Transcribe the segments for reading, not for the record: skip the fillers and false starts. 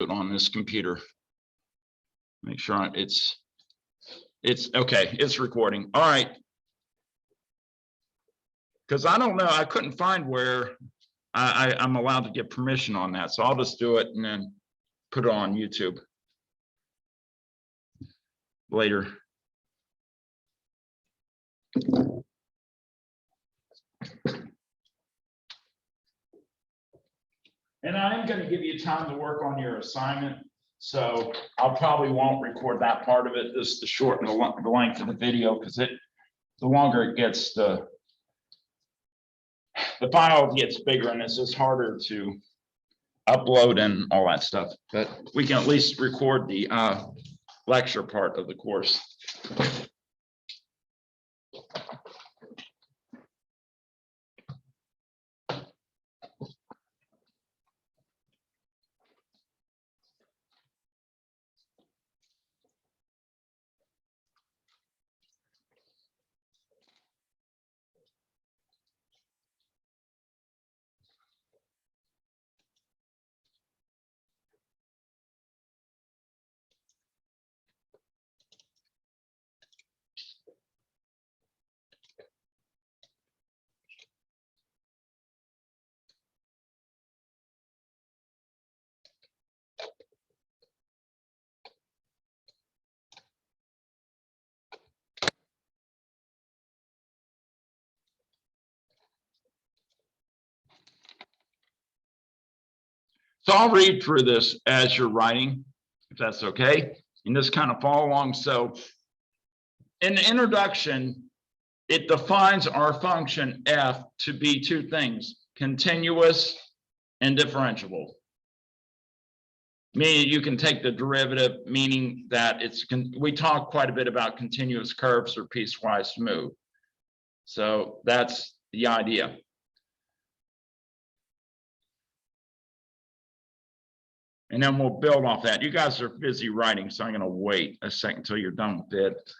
put on this computer. Make sure it's okay. It's recording. All right. Because I don't know, I couldn't find where I'm allowed to get permission on that. So I'll just do it and then put it on YouTube later. And I am going to give you time to work on your assignment. So I'll probably won't record that part of it, just to shorten the length of the video, because the longer it gets, the file gets bigger and it's just harder to upload and all that stuff. But we can at least record the lecture part of the course. So I'll read through this as you're writing, if that's okay, and just kind of follow along. So in the introduction, it defines our function f to be two things: continuous and differentiable. Meaning you can take the derivative, meaning that we talk quite a bit about continuous curves or piecewise smooth. So that's the idea. And then we'll build off that. You guys are busy writing, so I'm going to wait a second until you're done with it.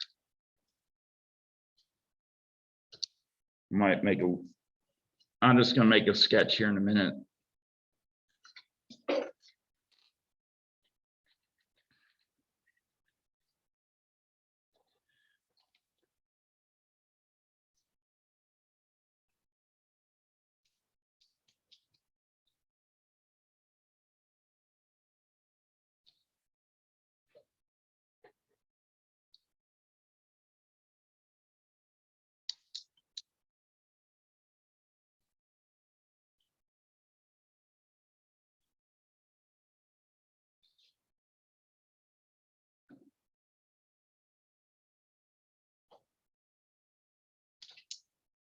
I'm just going to make a sketch here in a minute.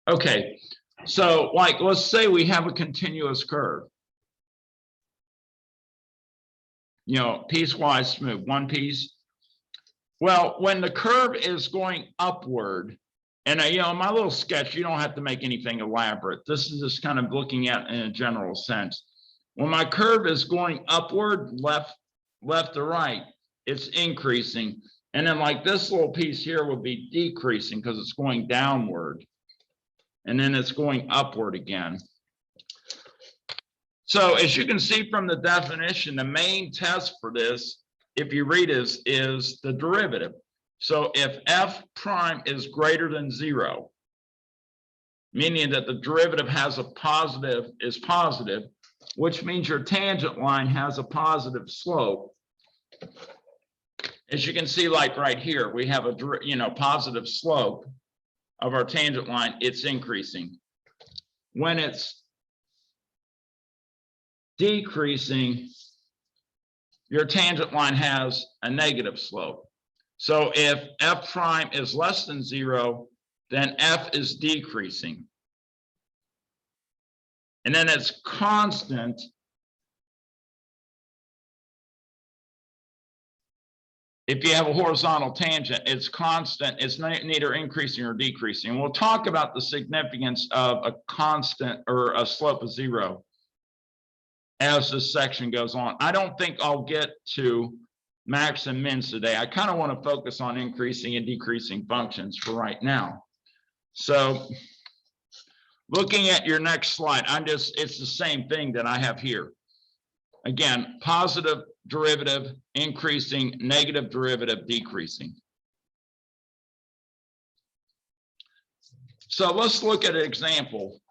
Okay, so like, let's say we have a continuous curve. You know, piecewise smooth, one piece. Well, when the curve is going upward, and you know, my little sketch, you don't have to make anything elaborate. This is just kind of looking at in a general sense. When my curve is going upward, left to right, it's increasing. And then like this little piece here will be decreasing because it's going downward. And then it's going upward again. So as you can see from the definition, the main test for this, if you read is the derivative. So if f prime is greater than 0, meaning that the derivative is positive, which means your tangent line has a positive slope. As you can see, like right here, we have a positive slope of our tangent line. It's increasing. When it's decreasing, your tangent line has a negative slope. So if f prime is less than 0, then f is decreasing. And then it's constant. If you have a horizontal tangent, it's constant. It's neither increasing or decreasing. And we'll talk about the significance of a constant or a slope of 0 as this section goes on. I don't think I'll get to max and mins today. I kind of want to focus on increasing and decreasing functions for right now. So looking at your next slide, it's the same thing that I have here. Again, positive derivative increasing, negative derivative decreasing. So let's look at an example.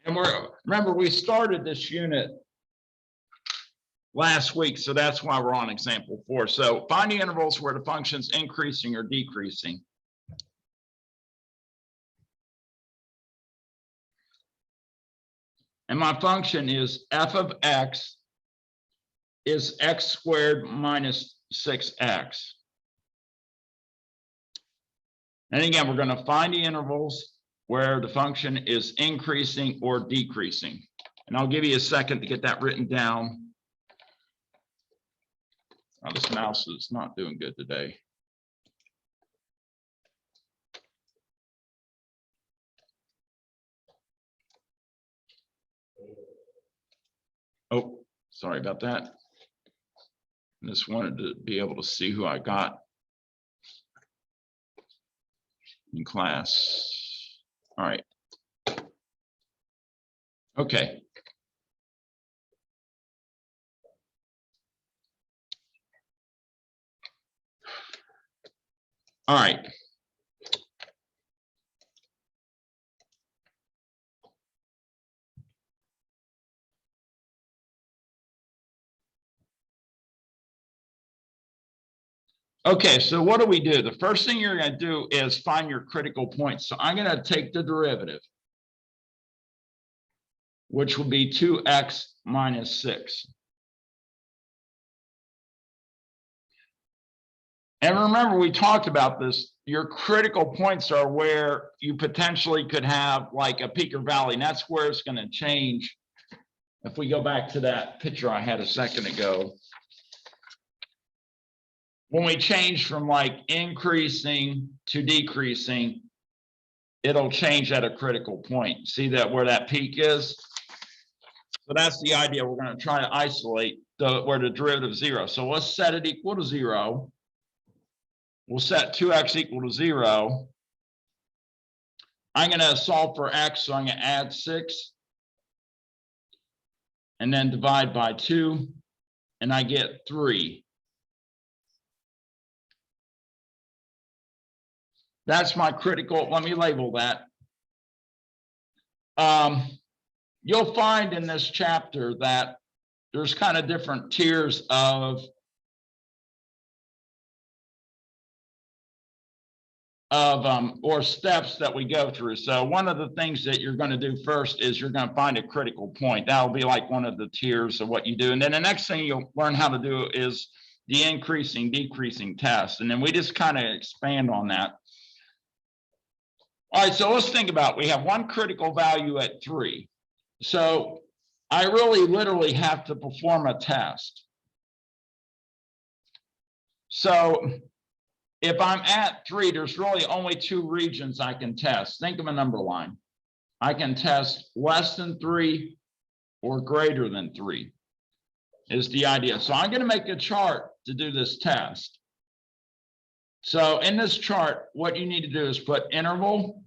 And remember, we started this unit last week, so that's why we're on example 4. So find the intervals where the function's increasing or decreasing. And my function is f of x is x squared minus 6x. And again, we're going to find the intervals where the function is increasing or decreasing. And I'll give you a second to get that written down. Oh, this mouse is not doing good today. Oh, sorry about that. I just wanted to be able to see who I got in class. All right. Okay. All right. Okay, so what do we do? The first thing you're going to do is find your critical points. So I'm going to take the derivative, which will be 2x minus 6. And remember, we talked about this. Your critical points are where you potentially could have like a peak or valley, and that's where it's going to change. If we go back to that picture I had a second ago, when we change from like increasing to decreasing, it'll change at a critical point. See that where that peak is? So that's the idea. We're going to try to isolate where the derivative is 0. So let's set it equal to 0. We'll set 2x equal to 0. I'm going to solve for x, so I'm going to add 6. And then divide by 2. And I get 3. That's my critical. Let me label that. You'll find in this chapter that there's kind of different tiers of or steps that we go through. So one of the things that you're going to do first is you're going to find a critical point. That'll be like one of the tiers of what you do. And then the next thing you'll learn how to do is the increasing, decreasing test. And then we just kind of expand on that. All right, so let's think about it. We have one critical value at 3. So I really literally have to perform a test. So if I'm at 3, there's really only 2 regions I can test. Think of a number line. I can test less than 3 or greater than 3 is the idea. So I'm going to make a chart to do this test. So in this chart, what you need to do is put interval,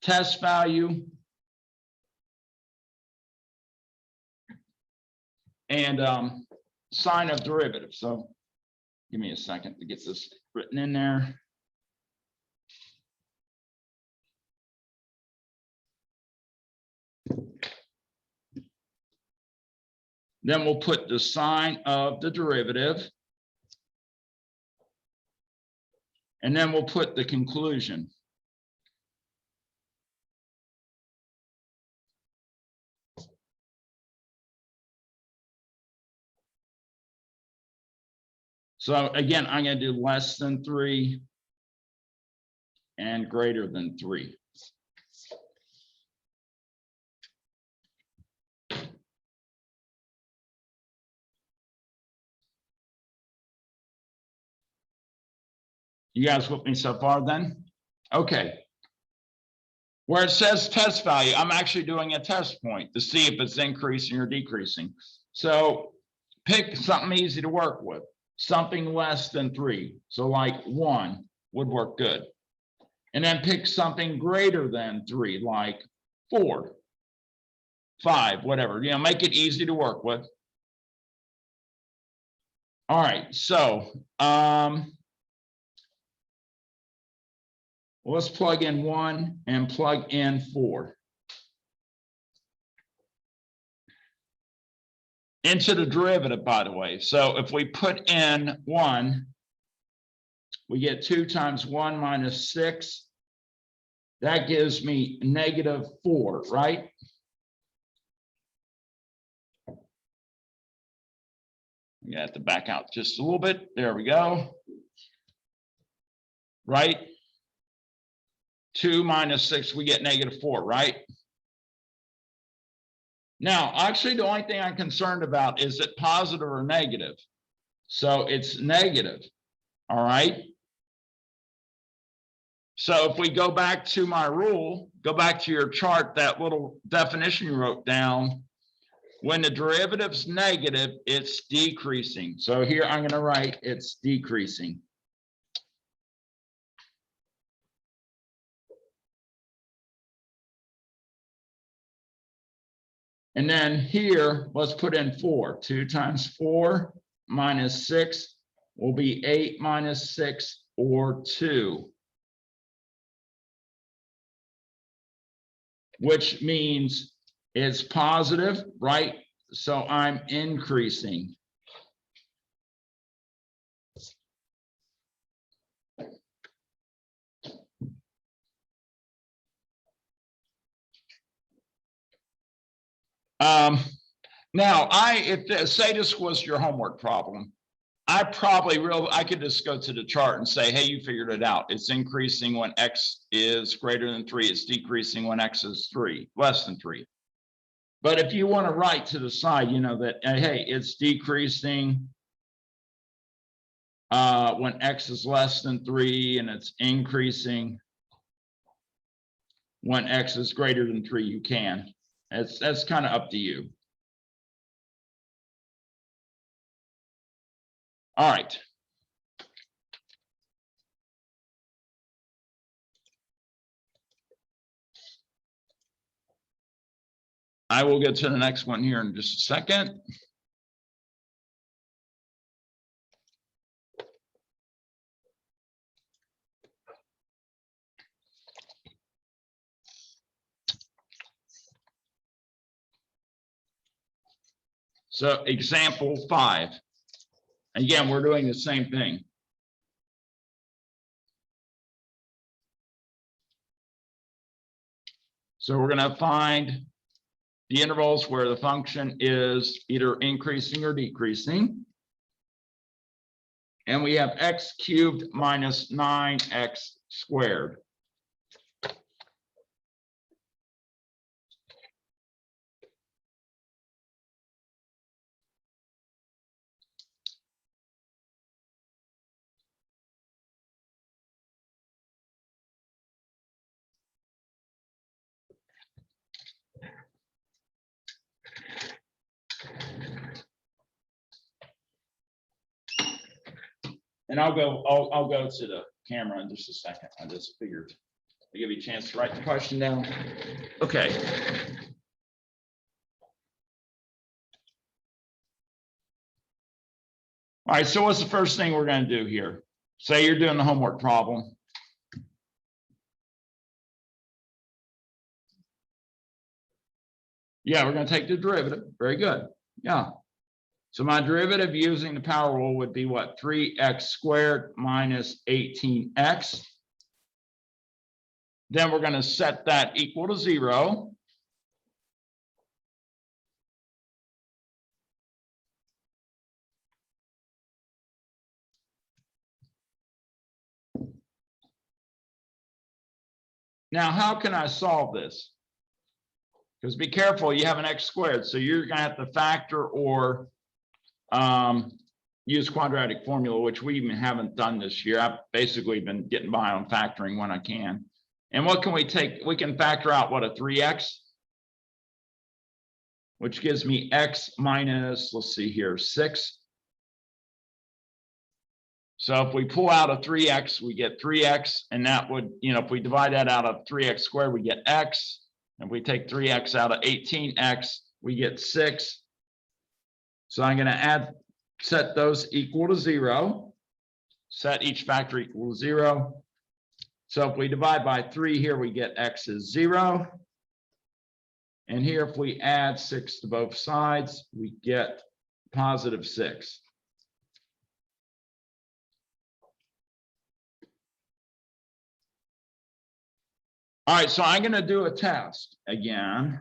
test value, and sign of derivative. So give me a second to get this written in there. Then we'll put the sign of the derivative. And then we'll put the conclusion. So again, I'm going to do less than 3 and greater than 3. You guys with me so far then? Okay. Where it says test value, I'm actually doing a test point to see if it's increasing or decreasing. So pick something easy to work with, something less than 3. So like 1 would work good. And then pick something greater than 3, like 4, 5, whatever, make it easy to work with. All right, so let's plug in 1 and plug in 4 into the derivative, by the way. So if we put in 1, we get 2 times 1 minus 6. That gives me -4, right? You have to back out just a little bit. There we go. Right? 2 minus 6, we get -4, right? Now, actually, the only thing I'm concerned about is it positive or negative. So it's negative. All right. So if we go back to my rule, go back to your chart, that little definition you wrote down, when the derivative's negative, it's decreasing. So here I'm going to write it's decreasing. And then here, let's put in 4. 2 times 4 minus 6 will be 8 minus 6, or 2. Which means it's positive, right? So I'm increasing. Now, if say this was your homework problem, I could just go to the chart and say, hey, you figured it out. It's increasing when X is greater than 3. It's decreasing when X is less than 3. But if you want to write to the side, that, hey, it's decreasing when X is less than 3, and it's increasing when X is greater than 3, you can. That's kind of up to you. All right. I will get to the next one here in just a second. So example 5. Again, we're doing the same thing. So we're going to find the intervals where the function is either increasing or decreasing. And we have x cubed minus 9x squared. And I'll go to the camera in just a second. I just figured I'll give you a chance to write the question down. Okay. All right, so what's the first thing we're going to do here? Say you're doing the homework problem. Yeah, we're going to take the derivative. Very good. Yeah. So my derivative using the power rule would be what? 3x squared minus 18x. Then we're going to set that equal to 0. Now, how can I solve this? Because be careful, you have an x squared, so you're going to have to factor or use quadratic formula, which we even haven't done this year. I've basically been getting by on factoring when I can. And what can we take? We can factor out what, a 3x, which gives me x minus, let's see here, 6. So if we pull out a 3x, we get 3x, and that would, if we divide that out of 3x squared, we get x. And if we take 3x out of 18x, we get 6. So I'm going to set those equal to 0. Set each factor equal to 0. So if we divide by 3 here, we get x is 0. And here, if we add 6 to both sides, we get positive 6. All right, so I'm going to do a test again.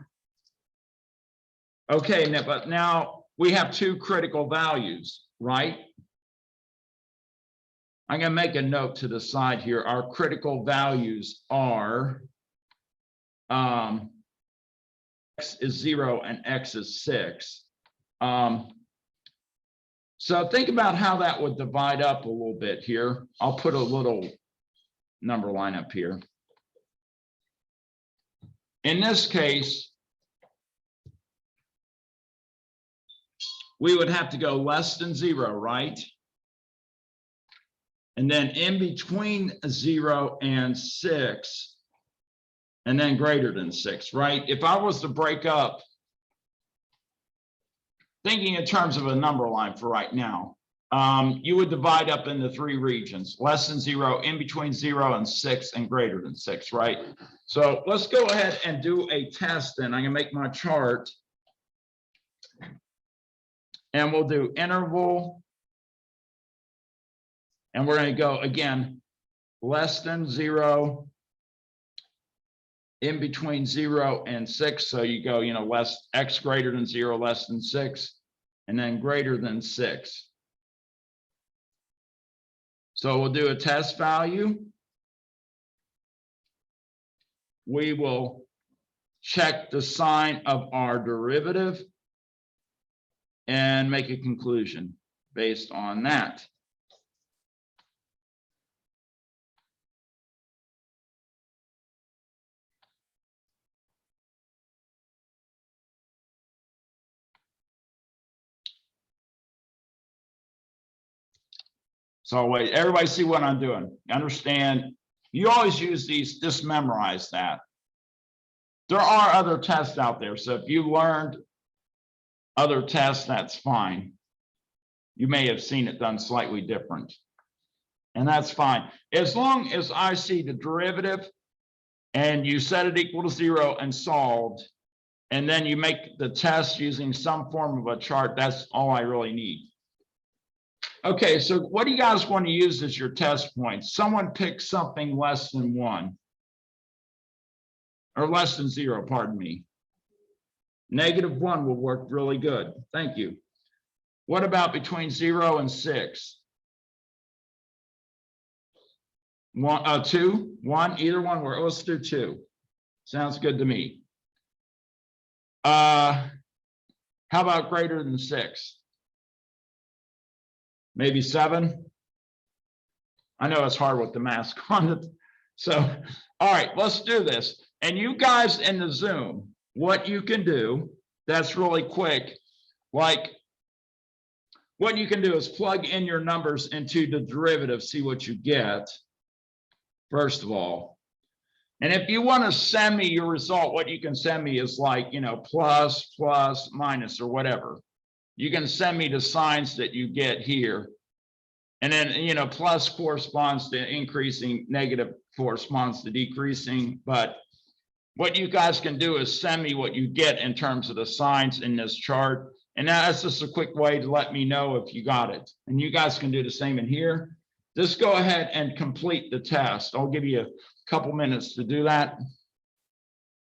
Okay, but now we have 2 critical values, right? I'm going to make a note to the side here. Our critical values are x is 0 and x is 6. So think about how that would divide up a little bit here. I'll put a little number line up here. In this case, we would have to go less than 0, right? And then in between 0 and 6, and then greater than 6, right? If I was to break up, thinking in terms of a number line for right now, you would divide up into 3 regions: less than 0, in between 0 and 6, and greater than 6, right? So let's go ahead and do a test then. I'm going to make my chart. And we'll do interval. And we're going to go again, less than 0, in between 0 and 6. So you go, less x greater than 0, less than 6, and then greater than 6. So we'll do a test value. We will check the sign of our derivative and make a conclusion based on that. So wait, everybody see what I'm doing? Understand? You always use these, just memorize that. There are other tests out there. So if you learned other tests, that's fine. You may have seen it done slightly different. And that's fine. As long as I see the derivative and you set it equal to 0 and solved, and then you make the test using some form of a chart, that's all I really need. Okay, so what do you guys want to use as your test points? Someone pick something less than 1. Or less than 0, pardon me. -1 will work really good. Thank you. What about between 0 and 6? 2, 1, either one. Let's do 2. Sounds good to me. How about greater than 6? Maybe 7. I know it's hard with the mask on it. So, all right, let's do this. And you guys in the Zoom, what you can do, that's really quick. Like, what you can do is plug in your numbers into the derivative, see what you get, first of all. And if you want to send me your result, what you can send me is like, plus, plus, minus, or whatever. You can send me the signs that you get here. And then, plus corresponds to increasing, negative corresponds to decreasing. But what you guys can do is send me what you get in terms of the signs in this chart. And that's just a quick way to let me know if you got it. And you guys can do the same in here. Just go ahead and complete the test. I'll give you a couple minutes to do that.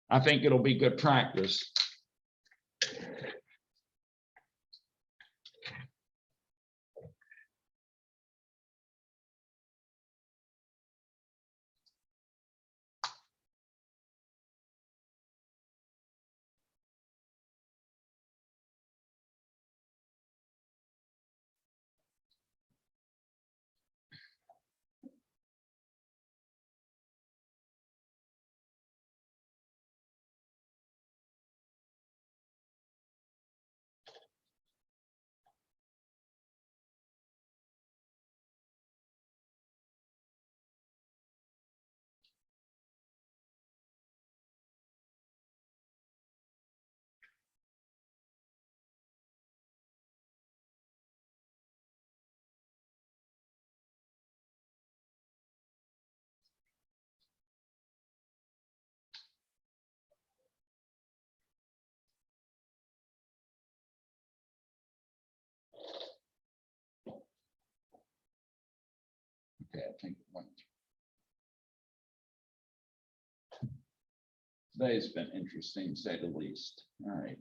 I think it'll be good practice. Okay, I think it went. Today's been interesting, to say the least. All right.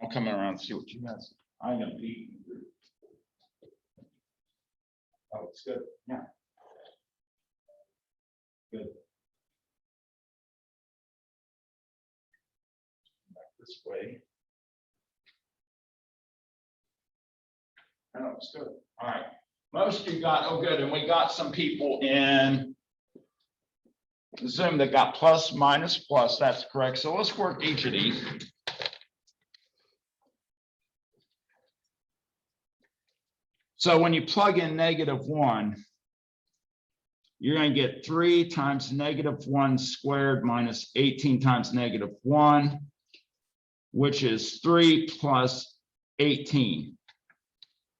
I'll come around and see what you guys. I'm gonna be. Oh, it's good. Yeah. Good. Back this way. Oh, it's good. All right. Most of you got, oh, good. And we got some people in Zoom that got plus, minus, plus. That's correct. So let's work each of these. So when you plug in -1, you're going to get 3 times -1 squared minus 18 times -1, which is 3 plus 18.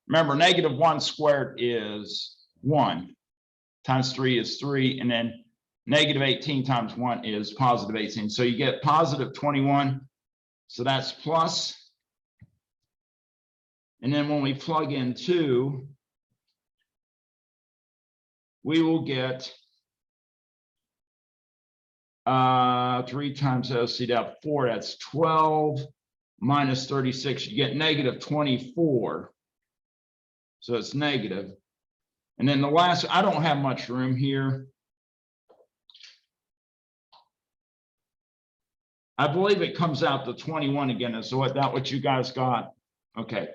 Remember, -1 squared is 1 times 3 is 3, and then -18 times 1 is positive 18. So you get positive 21. So that's plus. And then when we plug in 2, we will get 3 times OC down 4, that's 12 minus 36, you get -24. So it's negative. And then the last, I don't have much room here. I believe it comes out to 21 again. Is that what you guys got? Okay.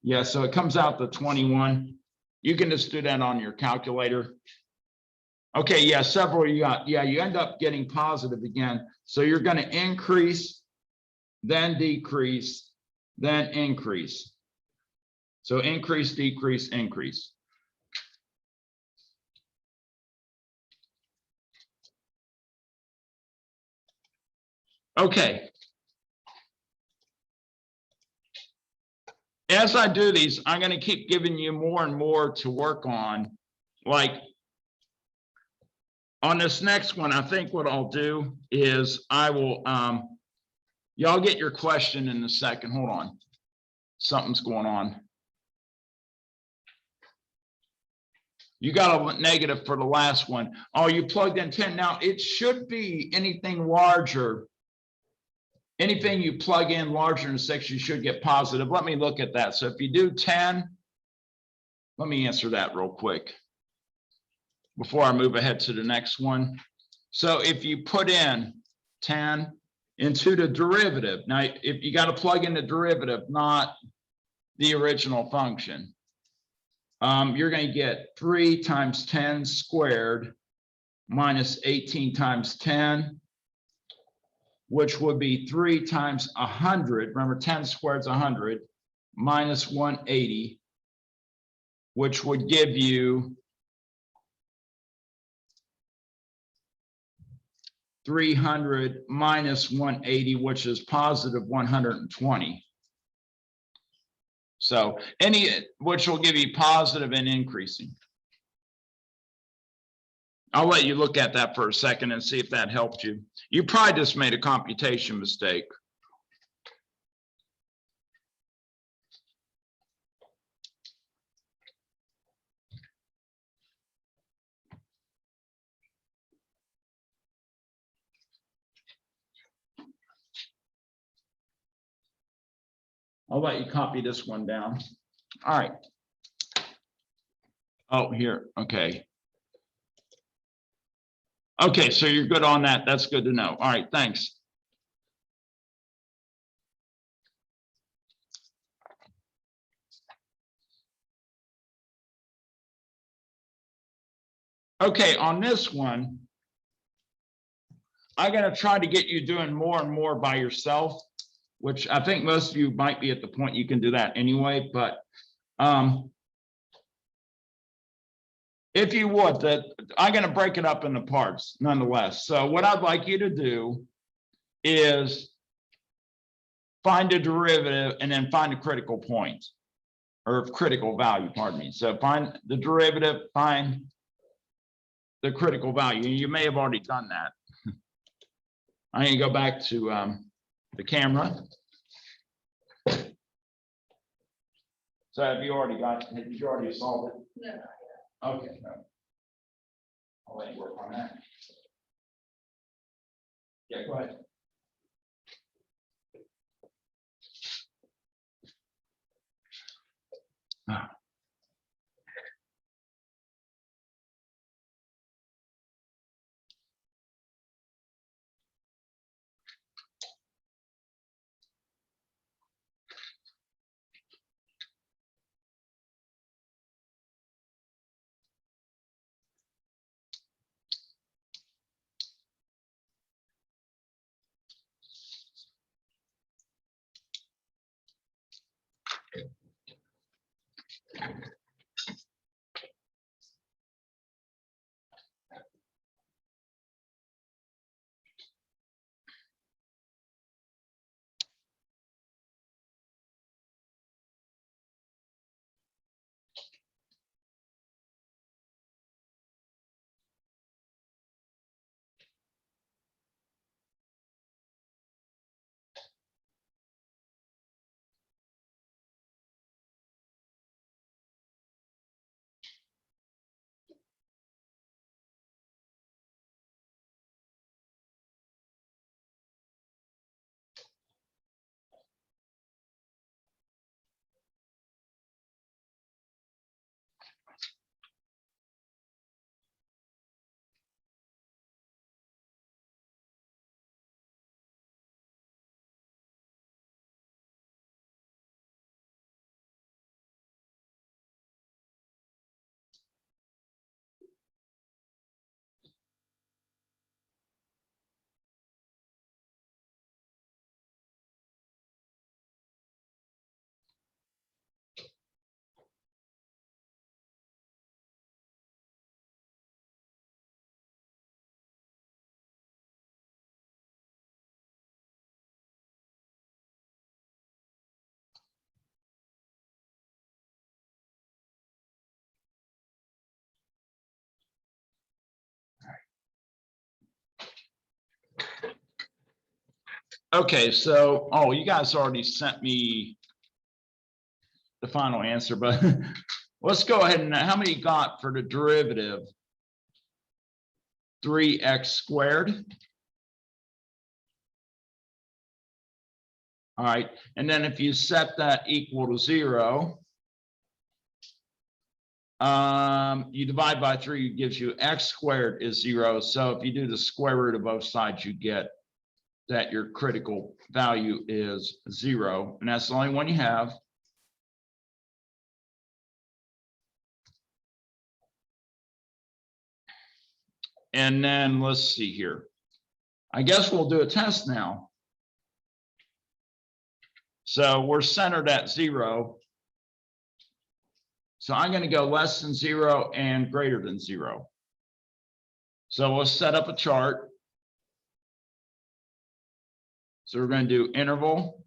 Yeah, so it comes out to 21. You can just do that on your calculator. Okay, yeah, several you got. Yeah, you end up getting positive again. So you're going to increase, then decrease, then increase. So increase, decrease, increase. Okay. As I do these, I'm going to keep giving you more and more to work on. Like on this next one, I think what I'll do is I will, y'all get your question in a second. Hold on. Something's going on. You got a negative for the last one. Oh, you plugged in 10. Now it should be anything larger. Anything you plug in larger than 6, you should get positive. Let me look at that. So if you do 10, let me answer that real quick before I move ahead to the next one. So if you put in 10 into the derivative, now if you got to plug in the derivative, not the original function, you're going to get 3 times 10 squared minus 18 times 10, which would be 3 times 100. Remember, 10 squared is 100 minus 180, which would give you 300 minus 180, which is positive 120. So which will give you positive and increasing. I'll let you look at that for a second and see if that helped you. You probably just made a computation mistake. I'll let you copy this one down. All right. Oh, here. Okay. Okay, so you're good on that. That's good to know. All right, thanks. Okay, on this one, I'm going to try to get you doing more and more by yourself, which I think most of you might be at the point you can do that anyway, but If you would, that I'm going to break it up into parts nonetheless. So what I'd like you to do is find a derivative and then find a critical point or critical value, pardon me. So find the derivative, find the critical value. You may have already done that. I'm going to go back to the camera. So have you already did you already solve it? No. Okay. No. I'll let you work on that. Yeah, go ahead. Okay, so, oh, you guys already sent me the final answer, but let's go ahead and how many got for the derivative? 3x squared. All right, and then if you set that equal to 0, you divide by 3, it gives you x squared is 0. So if you do the square root of both sides, you get that your critical value is 0, and that's the only one you have. And then let's see here. I guess we'll do a test now. So we're centered at 0. So I'm going to go less than 0 and greater than 0. So we'll set up a chart. So we're going to do interval.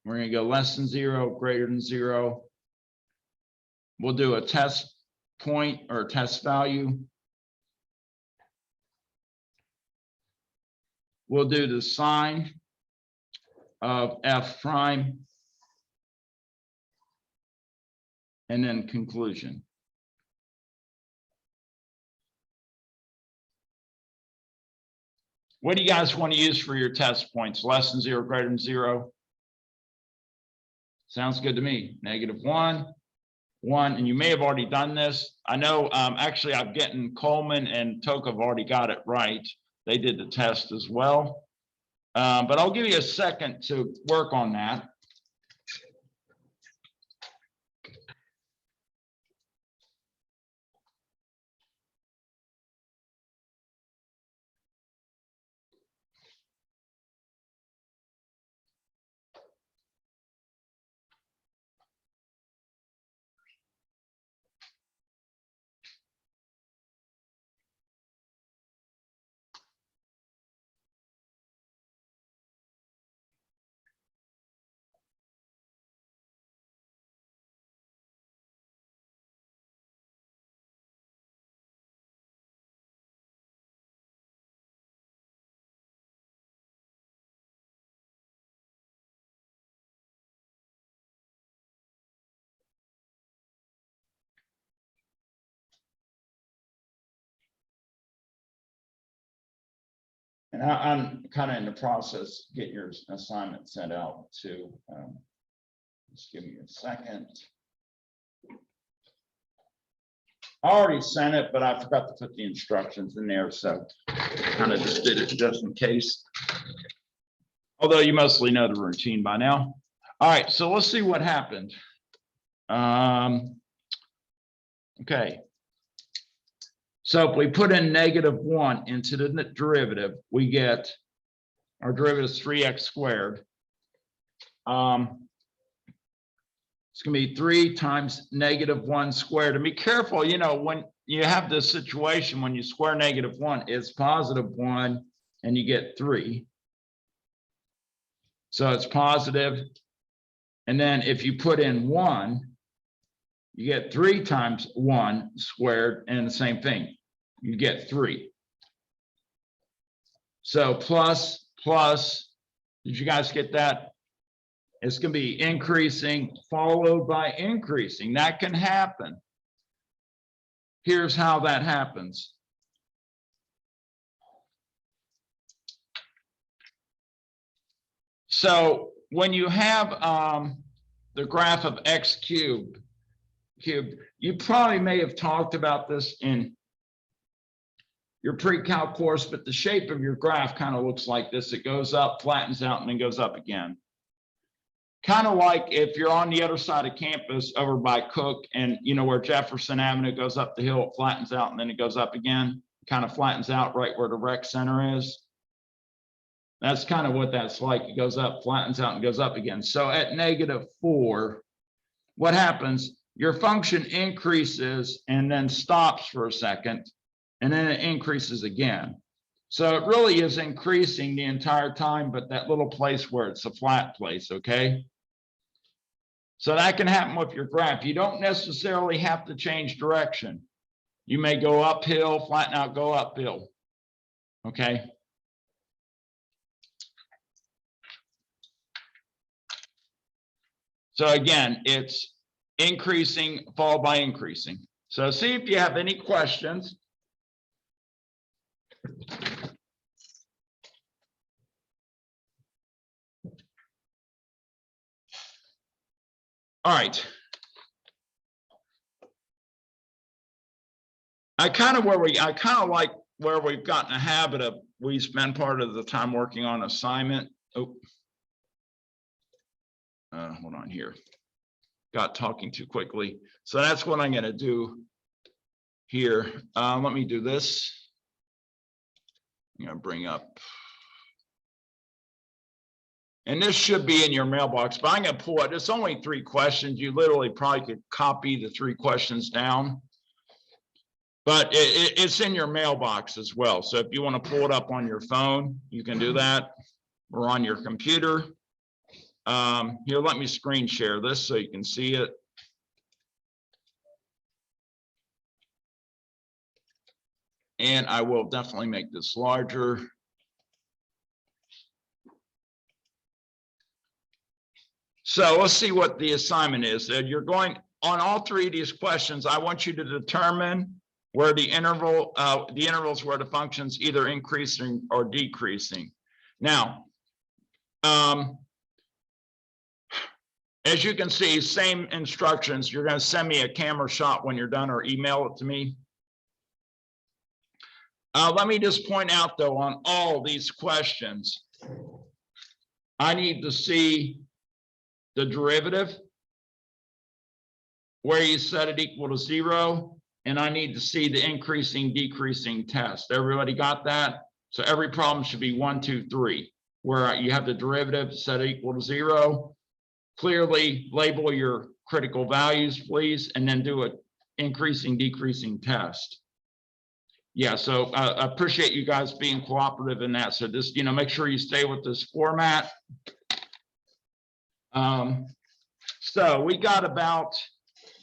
We're going to go less than 0, greater than 0. We'll do a test point or a test value. We'll do the sign of f prime. And then conclusion. What do you guys want to use for your test points? Less than 0, greater than 0? Sounds good to me. -1, 1, and you may have already done this. I know, actually, I'm getting Coleman and Toka have already got it right. They did the test as well. But I'll give you a second to work on that. And I'm kind of in the process of getting your assignment sent out to, just give me a second. I already sent it, but I forgot to put the instructions in there, so kind of just did it just in case. Although you mostly know the routine by now. All right, so let's see what happened. Okay. So if we put in -1 into the derivative, we get our derivative is 3x squared. It's going to be 3 times -1 squared. And be careful, you know, when you have this situation, when you square -1, it's +1 and you get 3. So it's positive. And then if you put in 1, you get 3 times 1 squared, and the same thing, you get 3. So plus, did you guys get that? It's going to be increasing followed by increasing. That can happen. Here's how that happens. So when you have the graph of x cubed, you probably may have talked about this in your pre-calc course, but the shape of your graph kind of looks like this. It goes up, flattens out, and then goes up again. Kind of like if you're on the other side of campus over by Cook, and you know where Jefferson Avenue goes up the hill, it flattens out, and then it goes up again. Kind of flattens out right where the rec center is. That's kind of what that's like. It goes up, flattens out, and goes up again. So at -4, what happens? Your function increases and then stops for a second, and then it increases again. So it really is increasing the entire time, but that little place where it's a flat place, okay? So that can happen with your graph. You don't necessarily have to change direction. You may go uphill, flatten out, go uphill, okay? So again, it's increasing followed by increasing. So see if you have any questions. All right. I kind of like where we've gotten a habit of, we spend part of the time working on assignment. Oh, hold on here. Got talking too quickly. So that's what I'm going to do here. Let me do this. I'm going to bring up. And this should be in your mailbox, but I'm going to pull it. It's only 3 questions. You literally probably could copy the 3 questions down. But it's in your mailbox as well. So if you want to pull it up on your phone, you can do that, or on your computer. Here, let me screen share this so you can see it. And I will definitely make this larger. So let's see what the assignment is. You're going on all 3 of these questions. I want you to determine where the intervals where the function's either increasing or decreasing. Now, as you can see, same instructions. You're going to send me a camera shot when you're done or email it to me. Let me just point out, though, on all these questions, I need to see the derivative, where you set it equal to 0, and I need to see the increasing, decreasing test. Everybody got that? So every problem should be 1, 2, 3, where you have the derivative set equal to 0. Clearly label your critical values, please, and then do an increasing, decreasing test. Yeah, so I appreciate you guys being cooperative in that. So just, make sure you stay with this format. So we got about,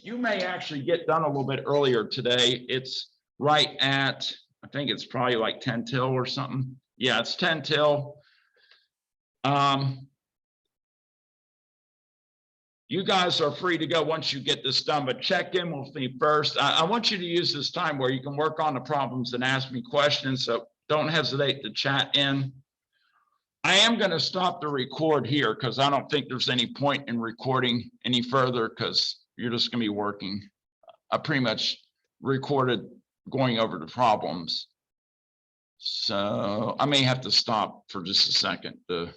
you may actually get done a little bit earlier today. It's right at, I think it's probably like 10 till or something. Yeah, it's 10 till. You guys are free to go once you get this done, but check in with me first. I want you to use this time where you can work on the problems and ask me questions. So don't hesitate to chat in. I am going to stop the record here because I don't think there's any point in recording any further because you're just going to be working. I pretty much recorded going over the problems. So I may have to stop for just a second to